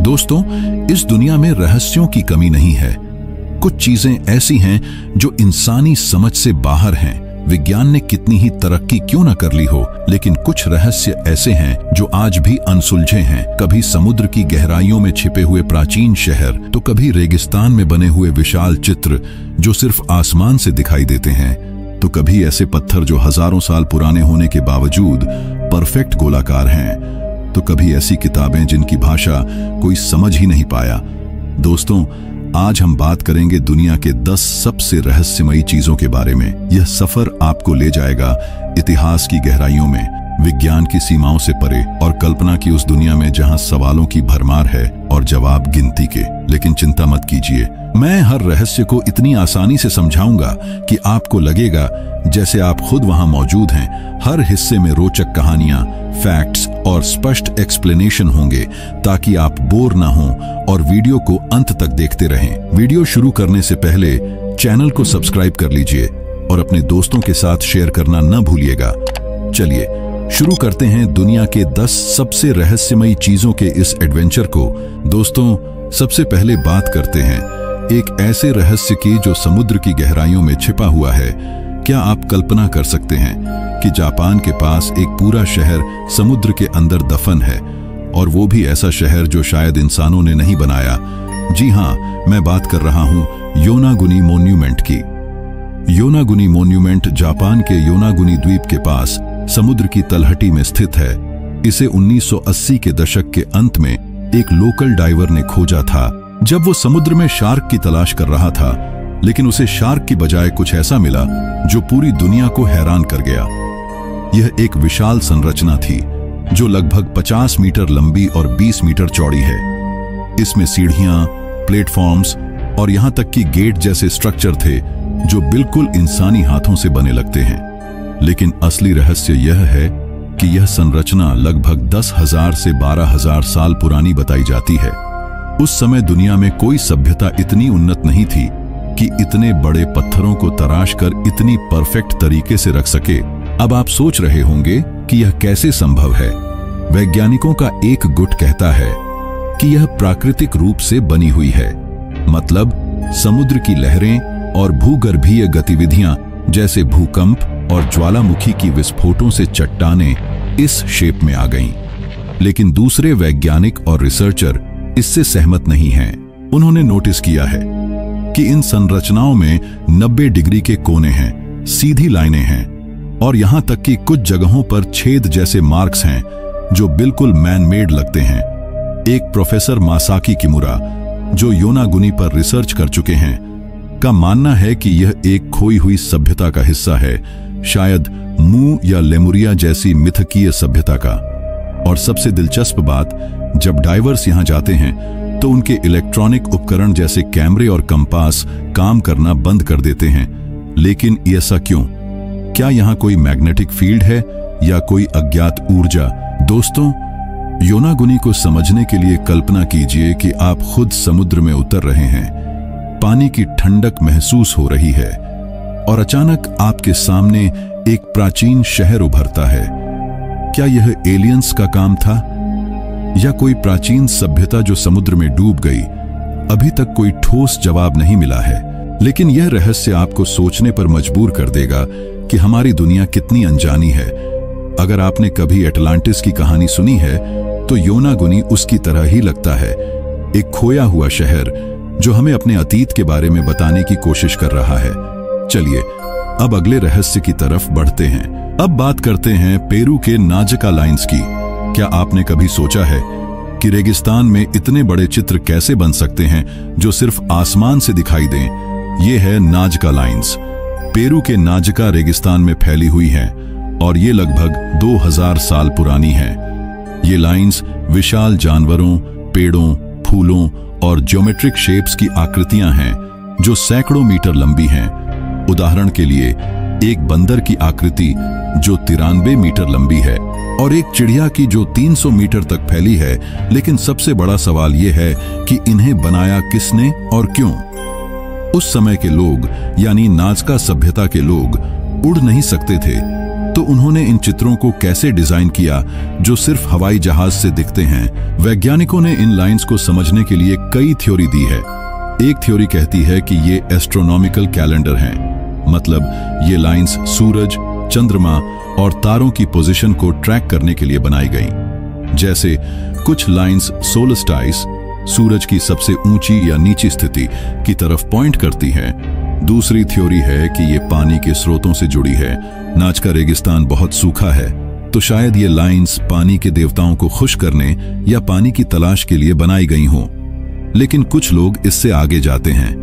दोस्तों, इस दुनिया में रहस्यों की कमी नहीं है। कुछ चीजें ऐसी हैं जो इंसानी समझ से बाहर हैं। विज्ञान ने कितनी ही तरक्की क्यों न कर ली हो, लेकिन कुछ रहस्य ऐसे हैं जो आज भी अनसुलझे हैं। कभी समुद्र की गहराइयों में छिपे हुए प्राचीन शहर, तो कभी रेगिस्तान में बने हुए विशाल चित्र जो सिर्फ आसमान से दिखाई देते हैं, तो कभी ऐसे पत्थर जो हजारों साल पुराने होने के बावजूद परफेक्ट गोलाकार हैं, तो कभी ऐसी किताबें जिनकी भाषा कोई समझ ही नहीं पाया। दोस्तों, आज हम बात करेंगे दुनिया के 10 सबसे रहस्यमयी चीजों के बारे में। यह सफर आपको ले जाएगा इतिहास की गहराइयों में, विज्ञान की सीमाओं से परे और कल्पना की उस दुनिया में जहां सवालों की भरमार है और जवाब गिनती के। लेकिन चिंता मत कीजिए, मैं हर रहस्य को इतनी आसानी से समझाऊंगा कि आपको लगेगा जैसे आप खुद वहां मौजूद हैं। हर हिस्से में रोचक कहानियां, फैक्ट्स और स्पष्ट एक्सप्लेनेशन होंगे ताकि आप बोर ना हों और वीडियो को अंत तक देखते रहें। वीडियो शुरू करने से पहले चैनल को सब्सक्राइब कर लीजिए और अपने दोस्तों के साथ शेयर करना न भूलिएगा। चलिए शुरू करते हैं दुनिया के 10 सबसे रहस्यमयी चीजों के इस एडवेंचर को। दोस्तों, सबसे पहले बात करते हैं एक ऐसे रहस्य की जो समुद्र की गहराइयों में छिपा हुआ है। क्या आप कल्पना कर सकते हैं कि जापान के पास एक पूरा शहर समुद्र के अंदर दफन है, और वो भी ऐसा शहर जो शायद इंसानों ने नहीं बनाया। जी हां, मैं बात कर रहा हूं योनागुनी मॉन्यूमेंट की। योनागुनी मॉन्यूमेंट जापान के योनागुनी द्वीप के पास समुद्र की तलहटी में स्थित है। इसे 1980 के दशक के अंत में एक लोकल डाइवर ने खोजा था जब वो समुद्र में शार्क की तलाश कर रहा था, लेकिन उसे शार्क की बजाय कुछ ऐसा मिला जो पूरी दुनिया को हैरान कर गया। यह एक विशाल संरचना थी जो लगभग 50 मीटर लंबी और 20 मीटर चौड़ी है। इसमें सीढ़ियां, प्लेटफॉर्म्स और यहां तक कि गेट जैसे स्ट्रक्चर थे जो बिल्कुल इंसानी हाथों से बने लगते हैं। लेकिन असली रहस्य यह है कि यह संरचना लगभग 10,000 से 12,000 साल पुरानी बताई जाती है। उस समय दुनिया में कोई सभ्यता इतनी उन्नत नहीं थी कि इतने बड़े पत्थरों को तराश कर इतनी परफेक्ट तरीके से रख सके। अब आप सोच रहे होंगे कि यह कैसे संभव है। वैज्ञानिकों का एक गुट कहता है कि यह प्राकृतिक रूप से बनी हुई है, मतलब समुद्र की लहरें और भूगर्भीय गतिविधियां जैसे भूकंप और ज्वालामुखी की विस्फोटों से चट्टानें इस शेप में आ गईं। लेकिन दूसरे वैज्ञानिक और रिसर्चर इससे सहमत नहीं हैं। उन्होंने नोटिस किया है कि इन संरचनाओं में 90 डिग्री के कोने हैं, सीधी लाइनें हैं और यहां तक कि कुछ जगहों पर छेद जैसे मार्क्स हैं जो बिल्कुल मैन मेड लगते हैं। एक प्रोफेसर मासाकी किमुरा, जो योनागुनी पर रिसर्च कर चुके हैं, का मानना है कि यह एक खोई हुई सभ्यता का हिस्सा है, शायद मू या लेमुरिया जैसी मिथकीय सभ्यता का। और सबसे दिलचस्प बात, जब डाइवर्स यहां जाते हैं तो उनके इलेक्ट्रॉनिक उपकरण जैसे कैमरे और कंपास काम करना बंद कर देते हैं। लेकिन ऐसा क्यों? क्या यहां कोई मैग्नेटिक फील्ड है या कोई अज्ञात ऊर्जा? दोस्तों, योनागुनी को समझने के लिए कल्पना कीजिए कि आप खुद समुद्र में उतर रहे हैं, पानी की ठंडक महसूस हो रही है और अचानक आपके सामने एक प्राचीन शहर उभरता है। क्या यह एलियंस का काम था या कोई प्राचीन सभ्यता जो समुद्र में डूब गई? अभी तक कोई ठोस जवाब नहीं मिला है, लेकिन यह रहस्य आपको सोचने पर मजबूर कर देगा कि हमारी दुनिया कितनी अनजानी है। अगर आपने कभी अटलांटिस की कहानी सुनी है तो योनागुनी उसकी तरह ही लगता है, एक खोया हुआ शहर जो हमें अपने अतीत के बारे में बताने की कोशिश कर रहा है। चलिए अब अगले रहस्य की तरफ बढ़ते हैं। अब बात करते हैं पेरू के नाजका लाइन्स की। क्या आपने कभी सोचा है कि रेगिस्तान में इतने बड़े चित्र कैसे बन सकते हैं जो सिर्फ आसमान से दिखाई दें? ये है नाजका लाइन्स। पेरू के नाजका रेगिस्तान में फैली हुई हैं और ये लगभग 2000 साल पुरानी हैं। ये लाइन्स विशाल जानवरों, पेड़ों, फूलों और ज्योमेट्रिक शेप्स की आकृतियां हैं जो सैकड़ों मीटर लंबी हैं। उदाहरण के लिए एक बंदर की आकृति जो 93 मीटर लंबी है और एक चिड़िया की जो 300 मीटर तक फैली है। लेकिन सबसे बड़ा सवाल यह है कि इन्हें बनाया किसने और क्यों? उस समय के लोग यानी नाजका सभ्यता के लोग उड़ नहीं सकते थे, तो उन्होंने इन चित्रों को कैसे डिजाइन किया जो सिर्फ हवाई जहाज से दिखते हैं। वैज्ञानिकों ने इन लाइंस को समझने के लिए कई थ्योरी दी है। एक थ्योरी कहती है कि ये एस्ट्रोनॉमिकल कैलेंडर हैं, मतलब ये लाइंस सूरज, चंद्रमा और तारों की पोजीशन को ट्रैक करने के लिए बनाई गई। जैसे कुछ लाइंस सोलस्टाइस, सूरज की सबसे ऊंची या नीची स्थिति की तरफ पॉइंट करती हैं। दूसरी थ्योरी है कि ये पानी के स्रोतों से जुड़ी है। नाच का रेगिस्तान बहुत सूखा है, तो शायद ये लाइंस पानी के देवताओं को खुश करने या पानी की तलाश के लिए बनाई गई हों। लेकिन कुछ लोग इससे आगे जाते हैं।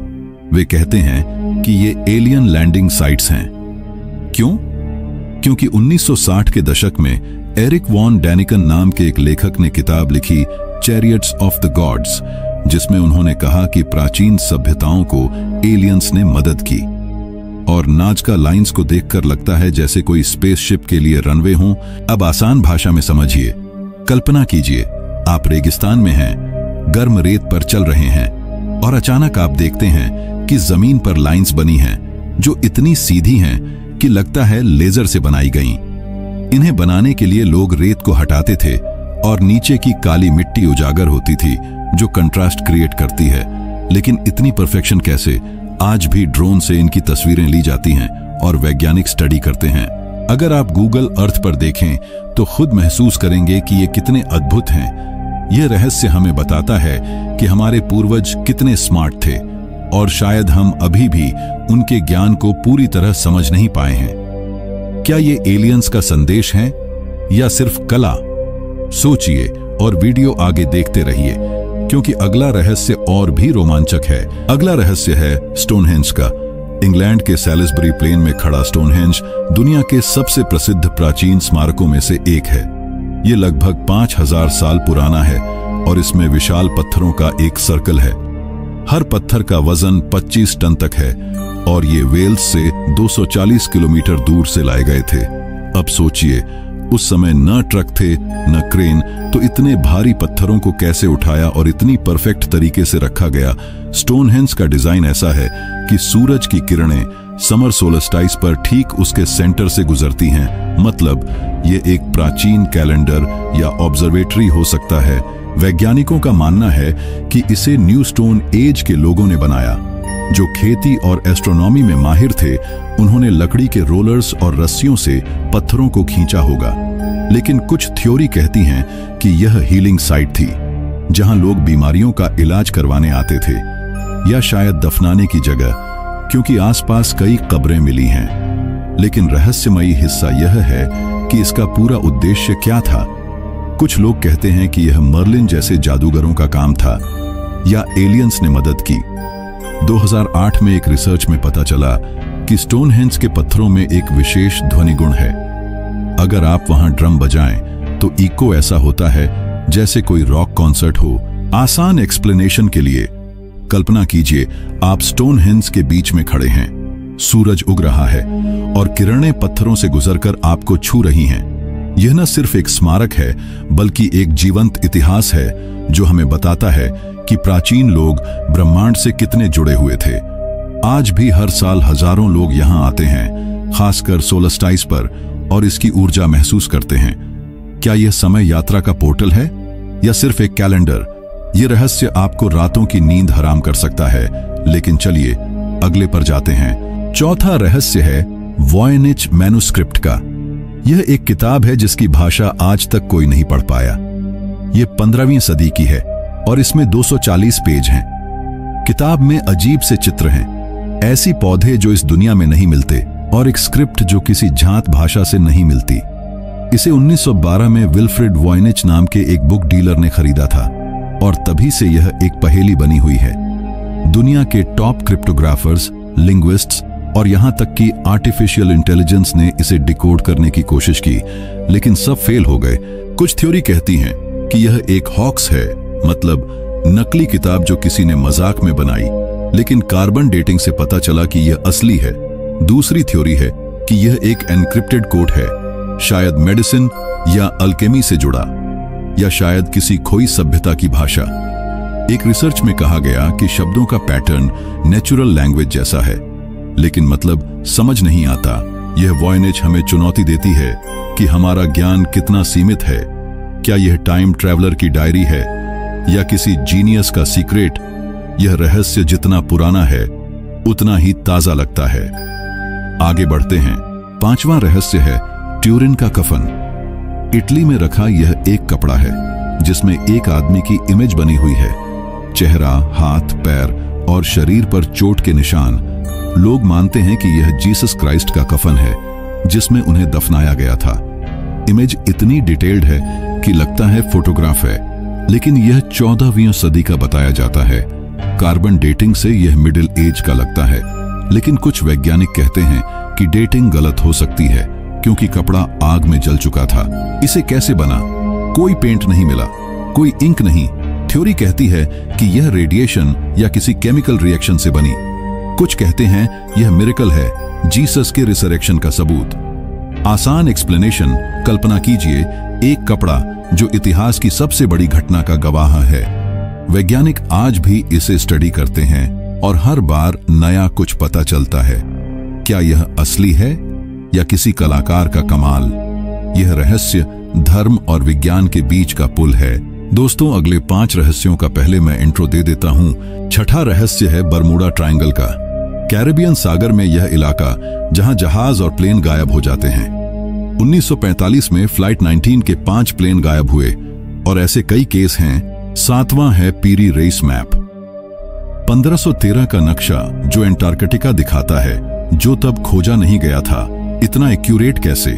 वे कहते हैं कि ये एलियन लैंडिंग साइट्स हैं। क्यों? क्योंकि 1960 के दशक में एरिक वॉन डैनिकन नाम के एक लेखक ने किताब लिखी चैरियट्स ऑफ द गॉड्स, जिसमें उन्होंने कहा कि प्राचीन सभ्यताओं को एलियंस ने मदद की। और नाजका लाइंस को देखकर लगता है जैसे कोई स्पेसशिप के लिए रनवे हो। अब आसान भाषा में समझिए। कल्पना कीजिए, आप रेगिस्तान में हैं, गर्म रेत पर चल रहे हैं और अचानक आप देखते हैं कि जमीन पर लाइंस बनी हैं जो इतनी सीधी हैं कि लगता है लेजर से बनाई गईं। इन्हें बनाने के लिए लोग रेत को हटाते थे और नीचे की काली मिट्टी उजागर होती थी जो कंट्रास्ट क्रिएट करती है। लेकिन इतनी परफेक्शन कैसे? आज भी ड्रोन से इनकी तस्वीरें ली जाती हैं और वैज्ञानिक स्टडी करते हैं। अगर आप गूगल अर्थ पर देखें तो खुद महसूस करेंगे कि ये कितने अद्भुत हैं। यह रहस्य हमें बताता है कि हमारे पूर्वज कितने स्मार्ट थे और शायद हम अभी भी उनके ज्ञान को पूरी तरह समझ नहीं पाए हैं। क्या ये एलियंस का संदेश है या सिर्फ कला? सोचिए और वीडियो आगे देखते रहिए, क्योंकि अगला रहस्य और भी रोमांचक है। अगला रहस्य है स्टोनहेंज का। इंग्लैंड के सैलिसबरी प्लेन में खड़ा स्टोनहेंज दुनिया के सबसे प्रसिद्ध प्राचीन स्मारकों में से एक है। ये लगभग 5000 साल पुराना है और इसमें विशाल पत्थरों का एक सर्कल है। हर पत्थर का वजन 25 टन तक है और ये वेल्स से 240 किलोमीटर दूर से लाए गए थे। अब सोचिए, उस समय न ट्रक थे न क्रेन, तो इतने भारी पत्थरों को कैसे उठाया और इतनी परफेक्ट तरीके से रखा गया। स्टोनहेंज का डिजाइन ऐसा है कि सूरज की किरणें समर सोलस्टाइस पर ठीक उसके सेंटर से गुजरती हैं। मतलब ये एक प्राचीन कैलेंडर या ऑब्जर्वेटरी हो सकता है। वैज्ञानिकों का मानना है कि इसे न्यू स्टोन एज के लोगों ने बनाया, जो खेती और एस्ट्रोनॉमी में माहिर थे। उन्होंने लकड़ी के रोलर्स और रस्सियों से पत्थरों को खींचा होगा। लेकिन कुछ थ्योरी कहती हैं कि यह हीलिंग साइट थी, जहां लोग बीमारियों का इलाज करवाने आते थे, या शायद दफनाने की जगह, क्योंकि आसपास कई कब्रें मिली हैं। लेकिन रहस्यमयी हिस्सा यह है कि इसका पूरा उद्देश्य क्या था। कुछ लोग कहते हैं कि यह मर्लिन जैसे जादूगरों का काम था या एलियंस ने मदद की। 2008 में एक रिसर्च में पता चला कि स्टोनहेंज के पत्थरों में एक विशेष ध्वनि गुण है। अगर आप वहां ड्रम बजाएं तो इको ऐसा होता है जैसे कोई रॉक कॉन्सर्ट हो। आसान एक्सप्लेनेशन के लिए कल्पना कीजिए, आप स्टोनहेंज के बीच में खड़े हैं, सूरज उग रहा है और किरणें पत्थरों से गुजरकर आपको छू रही हैं। यह न सिर्फ एक स्मारक है, बल्कि एक जीवंत इतिहास है जो हमें बताता है कि प्राचीन लोग ब्रह्मांड से कितने जुड़े हुए थे। आज भी हर साल हजारों लोग यहां आते हैं, खासकर सोलस्टाइस पर, और इसकी ऊर्जा महसूस करते हैं। क्या यह समय यात्रा का पोर्टल है या सिर्फ एक कैलेंडर? यह रहस्य आपको रातों की नींद हराम कर सकता है। लेकिन चलिए अगले पर जाते हैं। चौथा रहस्य है वॉयनिच मैन्युस्क्रिप्ट का। यह एक किताब है जिसकी भाषा आज तक कोई नहीं पढ़ पाया। यह 15वीं सदी की है और इसमें 240 पेज हैं। किताब में अजीब से चित्र हैं, ऐसी पौधे जो इस दुनिया में नहीं मिलते, और एक स्क्रिप्ट जो किसी जात भाषा से नहीं मिलती। इसे 1912 में विल्फ्रेड वॉयनिच नाम के एक बुक डीलर ने खरीदा था और तभी से यह एक पहेली बनी हुई है। दुनिया के टॉप क्रिप्टोग्राफर्स, लिंग्विस्ट्स और यहां तक कि आर्टिफिशियल इंटेलिजेंस ने इसे डिकोड करने की कोशिश की, लेकिन सब फेल हो गए। कुछ थ्योरी कहती हैं कि यह एक हॉक्स है, मतलब नकली किताब जो किसी ने मजाक में बनाई, लेकिन कार्बन डेटिंग से पता चला कि यह असली है। दूसरी थ्योरी है कि यह एक एन्क्रिप्टेड कोड है, शायद मेडिसिन या अल्केमी से जुड़ा, या शायद किसी खोई सभ्यता की भाषा। एक रिसर्च में कहा गया कि शब्दों का पैटर्न नेचुरल लैंग्वेज जैसा है, लेकिन मतलब समझ नहीं आता। यह वॉयनेज हमें चुनौती देती है कि हमारा ज्ञान कितना सीमित है। क्या यह टाइम ट्रैवलर की डायरी है या किसी जीनियस का सीक्रेट? यह रहस्य जितना पुराना है उतना ही ताजा लगता है। आगे बढ़ते हैं। 5वां रहस्य है ट्यूरिन का कफन। इटली में रखा यह एक कपड़ा है जिसमें एक आदमी की इमेज बनी हुई है। चेहरा, हाथ, पैर और शरीर पर चोट के निशान। लोग मानते हैं कि यह जीसस क्राइस्ट का कफन है जिसमें उन्हें दफनाया गया था। इमेज इतनी डिटेल्ड है कि लगता है फोटोग्राफ है, लेकिन यह 14वीं सदी का बताया जाता है। कार्बन डेटिंग से यह मिडिल एज का लगता है, लेकिन कुछ वैज्ञानिक कहते हैं कि डेटिंग गलत हो सकती है क्योंकि कपड़ा आग में जल चुका था। इसे कैसे बना? कोई पेंट नहीं मिला, कोई इंक नहीं। थ्योरी कहती है कि यह रेडिएशन या किसी केमिकल रिएक्शन से बनी। कुछ कहते हैं यह मिरेकल है, जीसस के रिसरेक्शन का सबूत। आसान एक्सप्लेनेशन, कल्पना कीजिए एक कपड़ा जो इतिहास की सबसे बड़ी घटना का गवाह है। वैज्ञानिक आज भी इसे स्टडी करते हैं और हर बार नया कुछ पता चलता है। क्या यह असली है या किसी कलाकार का कमाल? यह रहस्य धर्म और विज्ञान के बीच का पुल है। दोस्तों, अगले 5 रहस्यों का पहले मैं इंट्रो दे देता हूं। छठा रहस्य है बरमूडा ट्रायंगल का। कैरिबियन सागर में यह इलाका जहां जहाज और प्लेन गायब हो जाते हैं। 1945 में फ्लाइट 19 के 5 प्लेन गायब हुए और ऐसे कई केस हैं। 7वां है पीरी रेस मैप। 1513 का नक्शा जो एंटार्कटिका दिखाता है, जो तब खोजा नहीं गया था। इतना एक्यूरेट कैसे?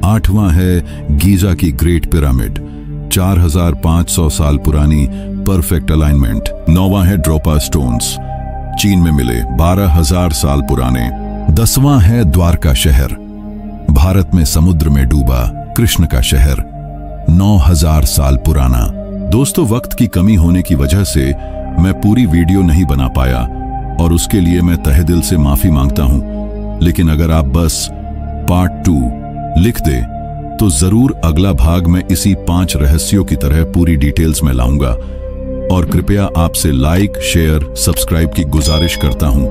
8वां है गीजा की ग्रेट पिरामिड, 4500 साल पुरानी परफेक्ट अलाइनमेंट। 9वां है ड्रोपा स्टोन्स, चीन में मिले, 12000 साल पुराने। 10वां है द्वारका शहर, भारत में समुद्र में डूबा कृष्ण का शहर, 9000 साल पुराना। दोस्तों, वक्त की कमी होने की वजह से मैं पूरी वीडियो नहीं बना पाया और उसके लिए मैं तहे दिल से माफी मांगता हूं। लेकिन अगर आप बस पार्ट 2 लिख दे तो जरूर अगला भाग में इसी 5 रहस्यों की तरह पूरी डिटेल्स में लाऊंगा। और कृपया आपसे लाइक, शेयर, सब्सक्राइब की गुजारिश करता हूं